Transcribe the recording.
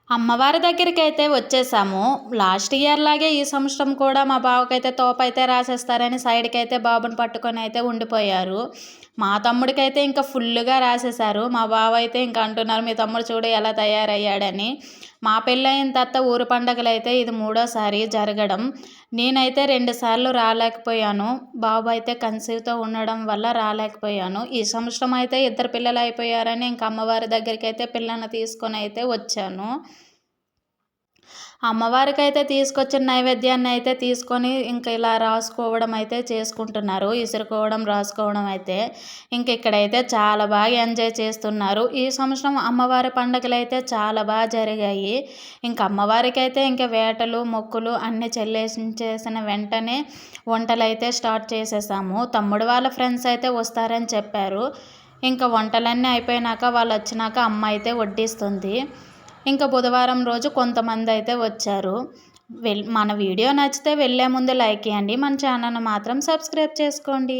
అమ్మవారి దగ్గరికైతే వచ్చేసాము. Last year లాగే ఈ సంవత్సరం కూడా మా బావకైతే తోపైతే రాసేస్తారని సైడ్‌కైతే బాబుని పట్టుకొనైతే ఉండిపోయారు. మా తమ్ముడికైతే ఇంకా ఫుల్లుగా రాసేశారు. మా బావ అయితే ఇంక అంటున్నారు, "మీ తమ్ముడు చూడు ఎలా తయారయ్యాడని." మా పెళ్ళయిన తర్వాత ఊరు పండగలైతే ఇది మూడోసారి జరగడం. నేనైతే 2 సార్లు రాలేకపోయాను. బాబు అయితే కన్సీవ్‌తో ఉండడం వల్ల రాలేకపోయాను. ఈ సంవత్సరం అయితే ఇద్దరు పిల్లలయిపోయారని ఇంక అమ్మవారి దగ్గరికైతే పిల్లల్ని తీసుకొనైతే వచ్చాను. అమ్మవారికైతే తీసుకొచ్చిన నైవేద్యాన్ని అయితే తీసుకొని ఇంక ఇలా రాసుకోవడం అయితే చేసుకుంటున్నారు. ఇసురుకోవడం, రాసుకోవడం అయితే. ఇంక ఇక్కడైతే చాలా బాగా ఎంజాయ్ చేస్తున్నారు. ఈ సంవత్సరం అమ్మవారి పండుగలైతే చాలా జరిగాయి. ఇంక అమ్మవారికైతే ఇంక వేటలు, మొక్కులు అన్నీ చెల్లించేసిన వెంటనే వంటలైతే స్టార్ట్ చేసేసాము. తమ్ముడు వాళ్ళ ఫ్రెండ్స్ అయితే వస్తారని చెప్పారు. ఇంక వంటలన్నీ అయిపోయినాక వాళ్ళొచ్చినాక అమ్మ అయితే వడ్డిస్తుంది. ఇంకా బుధవారం రోజు కొంతమంది అయితే వచ్చారు. మన వీడియో నచ్చితే వెళ్ళే ముందు లైక్ ఇయ్యండి. మన ఛానల్‌ని మాత్రం సబ్స్క్రైబ్ చేసుకోండి.